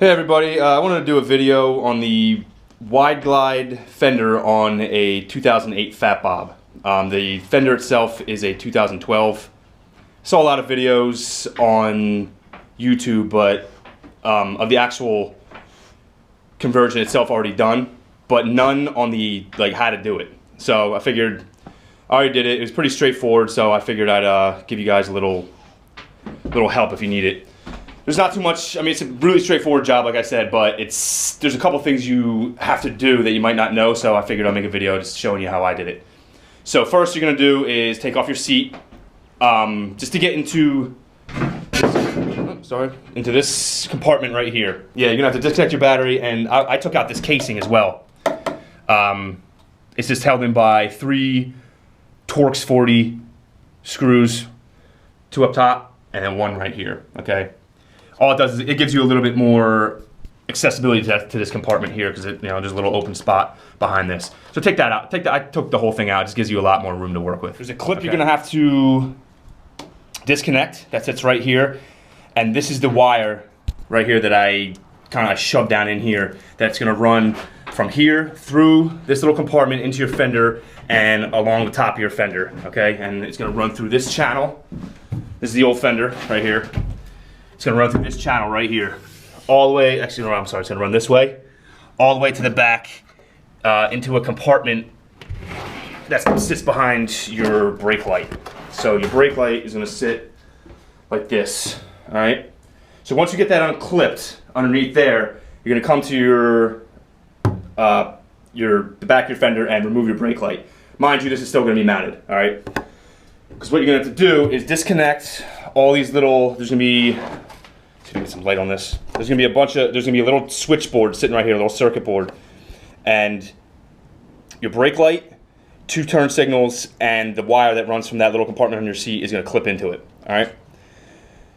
Hey everybody, I wanted to do a video on the wide glide fender on a 2008 Fat Bob. The fender itself is a 2012. Saw a lot of videos on YouTube, but of the actual conversion itself already done, but none on the how to do it. So I figured I already did it. It was pretty straightforward, so I figured I'd give you guys a little help if you need it. There's not too much. I mean, it's a really straightforward job, like I said, but there's a couple things you have to do that you might not know, so I figured I'll make a video just showing you how I did it. So first you're going to do is take off your seat, just to get into this compartment right here. Yeah, you're going to have to disconnect your battery, and I took out this casing as well. It's just held in by 3 Torx 40 screws, 2 up top, and then 1 right here, okay? All it does is it gives you a little bit more accessibility to this compartment here because there's a little open spot behind this. So take that out. I took the whole thing out. It just gives you a lot more room to work with. There's a clip you're gonna have to disconnect. That sits right here, and this is the wire right here that I kind of shoved down in here. That's gonna run from here through this little compartment into your fender and along the top of your fender. Okay, and it's gonna run through this channel. This is the old fender right here. It's gonna run through this channel right here, all the way, actually no, I'm sorry, it's gonna run this way, all the way to the back, into a compartment that sits behind your brake light. So your brake light is gonna sit like this, all right? So once you get that unclipped underneath there, you're gonna come to the back of your fender and remove your brake light. Mind you, this is still gonna be mounted, all right? Because what you're gonna have to do is disconnect all these little, there's gonna be, see if I can get some light on this. There's gonna be a little switchboard sitting right here, a little circuit board. And your brake light, 2 turn signals, and the wire that runs from that little compartment on your seat is gonna clip into it, all right?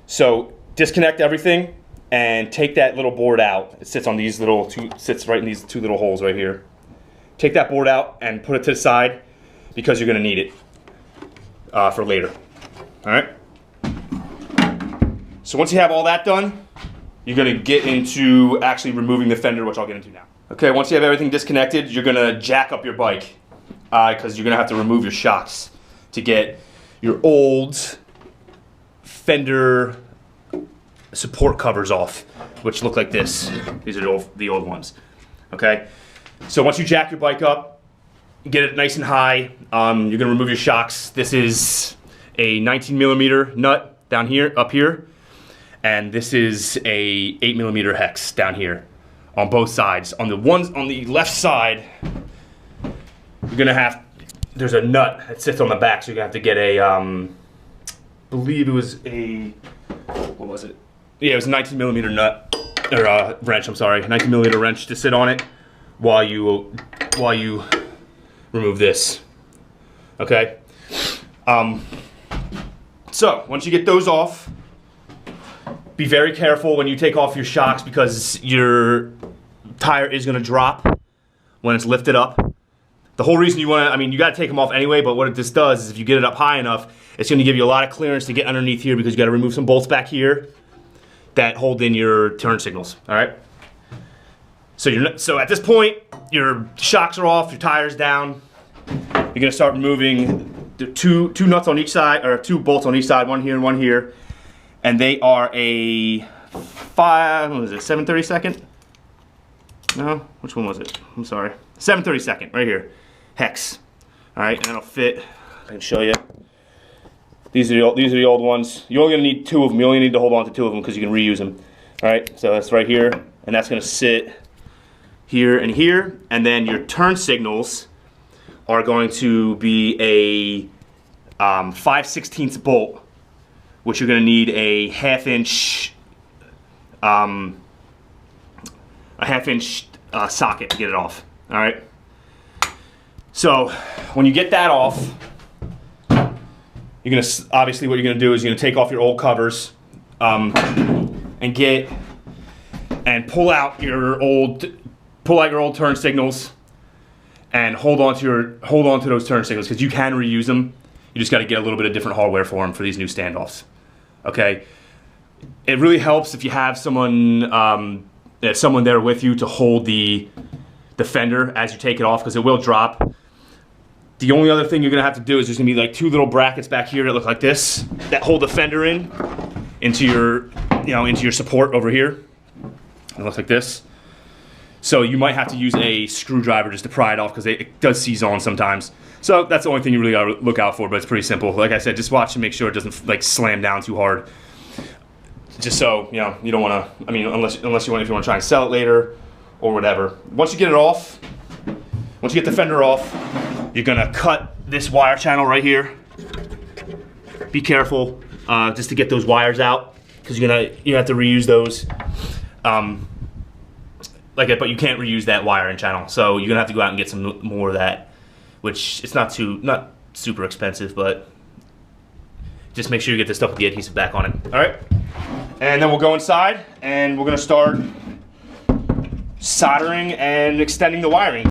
So disconnect everything and take that little board out. It sits on these little, sits right in these 2 little holes right here. Take that board out and put it to the side because you're gonna need it for later, all right? So once you have all that done, you're gonna get into actually removing the fender, which I'll get into now. Okay, once you have everything disconnected, you're gonna jack up your bike because you're gonna have to remove your shocks to get your old fender support covers off, which look like this. These are the old ones, okay? So once you jack your bike up, get it nice and high, you're gonna remove your shocks. This is a 19mm nut down here, up here. And this is a 8mm hex down here on both sides. On the left side, you're gonna have, there's a nut that sits on the back, so you're gonna have to get a, believe it was a, what was it? Yeah, it was a 19mm nut, or wrench, I'm sorry, 19mm wrench to sit on it while you remove this, okay? So, once you get those off, be very careful when you take off your shocks because your tire is going to drop when it's lifted up. The whole reason you got to take them off anyway, but what this does is if you get it up high enough, it's going to give you a lot of clearance to get underneath here because you got to remove some bolts back here that hold in your turn signals, all right? So at this point, your shocks are off, your tire's down. You're going to start removing the two nuts on each side, or 2 bolts on each side, one here and one here. And they are a 7/32? No, which one was it? I'm sorry. 7/32, right here. Hex. All right, and that'll fit. I can show you. These are the old ones. You're only gonna need 2 of them. You only need to hold on to 2 of them because you can reuse them. All right, so that's right here, and that's gonna sit here and here. And then your turn signals are going to be a 5/16 bolt, which you're going to need a half-inch socket to get it off. All right. So when you get that off, you're going to obviously what you're going to do is you're going to take off your old covers and pull out your old turn signals and hold on to those turn signals because you can reuse them. You just got to get a little bit of different hardware for them for these new standoffs. Okay, it really helps if you have someone someone there with you to hold the fender as you take it off, because it will drop. The only other thing you're gonna have to do is there's gonna be like 2 little brackets back here that look like this that hold the fender into your, into your support over here. It looks like this. So you might have to use a screwdriver just to pry it off, because it does seize on sometimes. So that's the only thing you really gotta look out for, but it's pretty simple. Like I said, just watch and make sure it doesn't like slam down too hard. Just so, you don't wanna, unless if you wanna try and sell it later or whatever. Once you get it off, once you get the fender off, you're gonna cut this wire channel right here. Be careful, just to get those wires out, because you have to reuse those. But you can't reuse that wiring channel, so you're gonna have to go out and get some more of that, which it's not super expensive, but just make sure you get the stuff with the adhesive back on it. All right, and then we'll go inside and we're gonna start soldering and extending the wiring.